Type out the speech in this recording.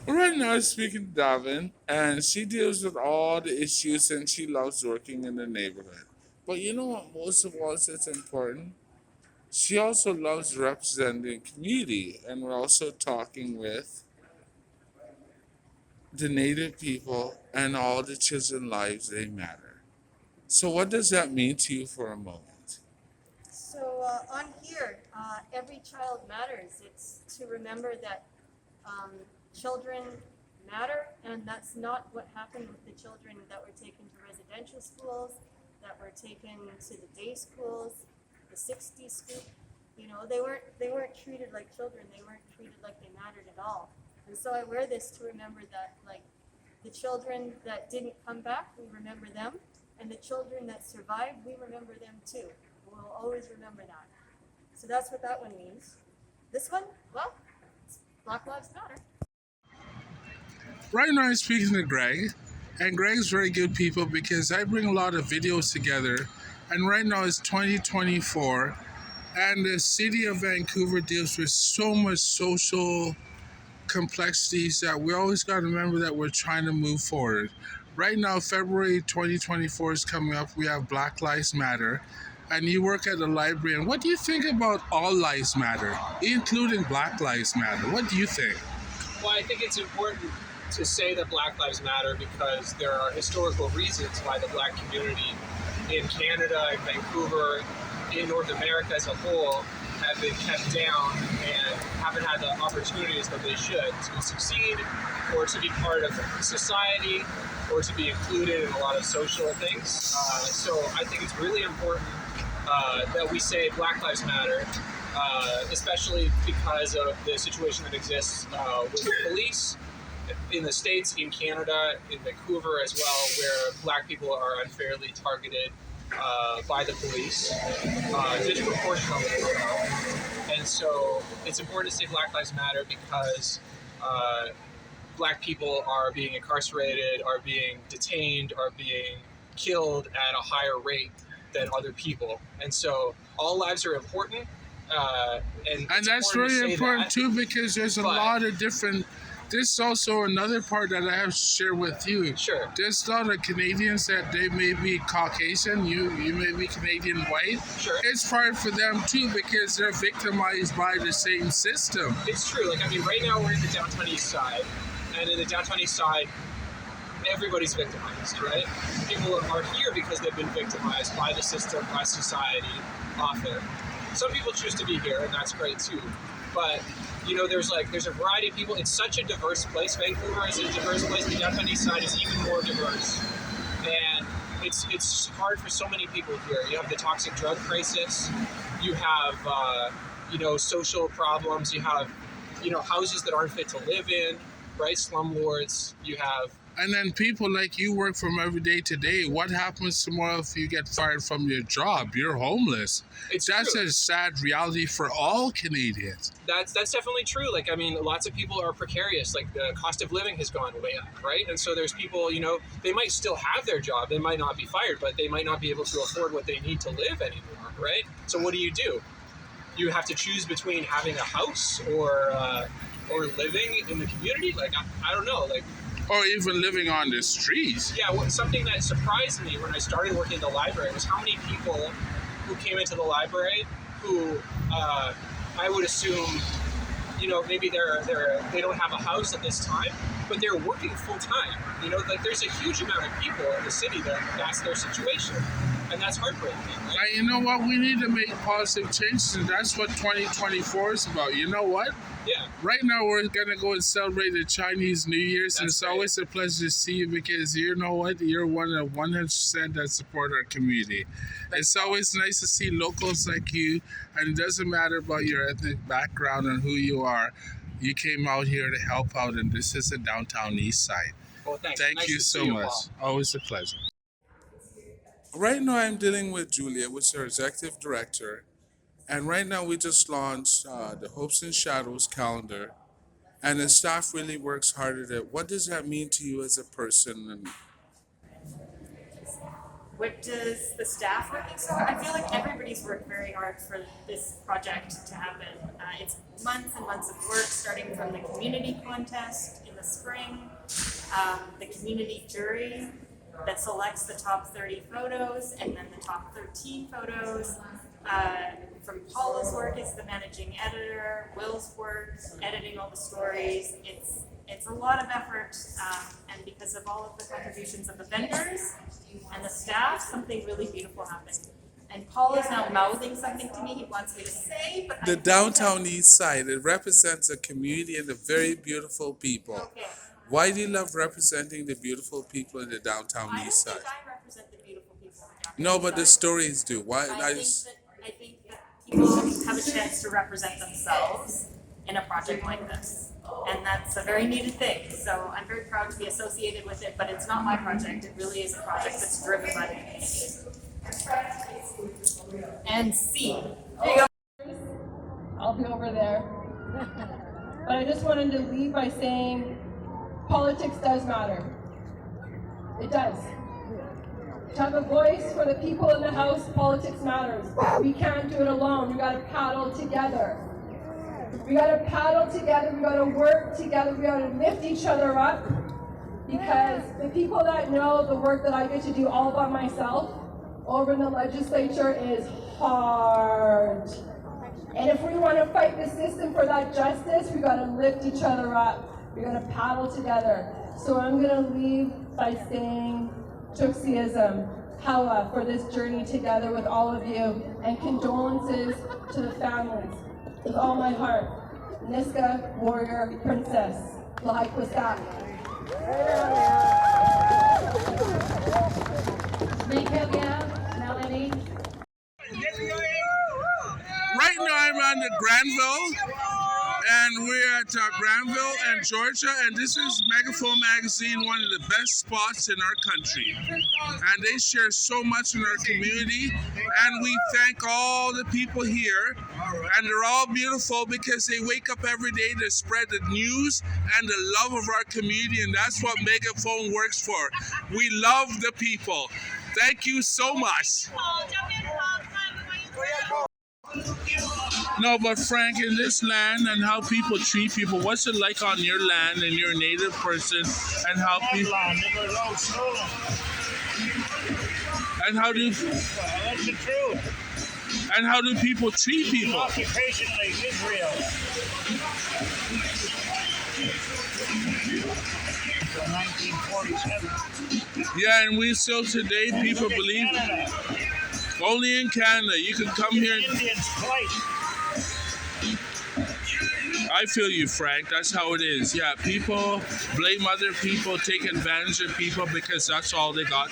Right now, I'm speaking to Devan, and she deals with all the issues and she loves working in the neighborhood. But you know what, most of all, is important? She also loves representing the community, and we're also talking with the native people and all the children's lives they matter. So, what does that mean to you for a moment? So on here, every child matters. It's to remember that um, children matter, and that's not what happened with the children that were taken to residential schools, that were taken to the day schools, the 60s scoop. You know, they weren't treated like children. They weren't treated like they mattered at all. And so I wear this to remember that, like, the children that didn't come back, we remember them, and the children that survived, we remember them too. We'll always remember that. So that's what that one means. This one, well, it's Black Lives Matter. Right now, I'm speaking to Greg, and Greg's very good people because I bring a lot of videos together. And right now, it's 2024, and the city of Vancouver deals with so much social complexities that we always got to remember that we're trying to move forward. Right now, February 2024 is coming up. We have Black Lives Matter, and you work at the library. And what do you think about all lives matter, including Black Lives Matter? What do you think? Well, I think it's important to say that Black Lives Matter because there are historical reasons why the Black community in Canada, in Vancouver, in North America as a whole have been kept down and haven't had the opportunities that they should to succeed or to be part of society or to be included in a lot of social things. So I think it's really important that we say Black Lives Matter, especially because of the situation that exists with the police in the States, in Canada, in Vancouver as well, where Black people are unfairly targeted by the police, disproportionately. And so it's important to say Black Lives Matter because Black people are being incarcerated, are being detained, are being killed at a higher rate than other people. And so all lives are important. And that's very important too because there's a lot of different. This is also another part that I have to share with you. Sure. There's a lot of Canadians that they may be Caucasian, you may be Canadian white. Sure. It's hard for them too because they're victimized by the same system. It's true. Like, I mean, right now we're in the downtown east side, and in the downtown east side, everybody's victimized, right? People are here because they've been victimized by the system, by society, often. Some people choose to be here, and that's great too. But you know, there's a variety of people. It's such a diverse place. Vancouver is a diverse place. The downtown east side is even more diverse, and it's hard for so many people here. You have the toxic drug crisis. You have social problems. You have houses that aren't fit to live in, right? Slumlords. You have. And then people like you work from every day to day. What happens tomorrow if you get fired from your job? You're homeless. That's true. a sad reality for all Canadians. That's definitely true. Like, I mean, lots of people are precarious. Like, the cost of living has gone way up, right? And so there's people, they might still have their job. They might not be fired, but they might not be able to afford what they need to live anymore, right? So what do? You have to choose between having a house or living in the community. Like, I don't know. Like, or even living on the streets. Yeah, something that surprised me when I started working in the library was how many people who came into the library who I would assume, maybe they don't have a house at this time, but they're working full time. Like, there's a huge amount of people in the city that's their situation, and that's heartbreaking. Right? You know what? We need to make positive changes, and that's what 2024 is about. You know what? Yeah. Right now, we're going to go and celebrate the Chinese New Year's, and it's great. always a pleasure to see you because you know what? You're one of 100% that support our community. It's always nice to see locals like you, and it doesn't matter about your ethnic background and who you are. You came out here to help out, and this is the downtown east side. Well, thanks. Thank nice you to so see you, much. Paul. Always a pleasure. Right now, I'm dealing with Julia, which is our executive director. And right now, we just launched the Hopes and Shadows calendar. And the staff really works hard at it. What does that mean to you as a person? And What does the staff working so hard? I feel like everybody's worked very hard for this project to happen. It's months and months of work, starting from the community contest in the spring. The community jury that selects the top 30 photos and then the top 13 photos. From Paula's work as the managing editor, Will's work, editing all the stories. It's a lot of effort, and because of all of the contributions of the vendors and the staff, something really beautiful happened. And Paul is now mouthing something to me he wants me to say, but The downtown east side, it represents a community and the very beautiful people. Okay. Why do you love representing the beautiful people in the downtown I don't east think side? I represent the beautiful people. No, but the stories do. Why? I think that people have a chance to represent themselves in a project like this. And that's a very needed thing. So I'm very proud to be associated with it, but it's not my project. It really is a project that's driven by the community. And C. There you go. I'll be over there. But I just wanted to leave by saying politics does matter. It does. To have a voice for the people in the House, politics matters. We can't do it alone. We gotta paddle together. We gotta paddle together. We gotta work together. We gotta lift each other up. Because the people that know the work that I get to do all by myself over in the legislature is hard. And if we want to fight the system for that justice, we gotta lift each other up. We gotta paddle together. So I'm gonna leave by saying Tuxism, Hawa, for this journey together with all of you, and condolences to the families. With all my heart, Niska, warrior, princess, Lahai Kwasat. Melanie. Right now I'm on the Granville, and we're at Granville and Georgia, and this is Megaphone magazine, one of the best spots in our country. And they share so much in our community, and we thank all the people here, and they're all beautiful because they wake up every day to spread the news and the love of our community, and that's what Megaphone works for. We love the people. Thank you so much. No, but Frank, in this land and how people treat people, what's it like on your land and you're a native person, and how people and how do That's the truth. and how do people treat people? Occupation like Israel. From 1947. Yeah, and we still today people believe Canada. only in Canada. You can come here. Indians plight. I feel you, Frank. That's how it is. Yeah, people blame other people, take advantage of people because that's all they got.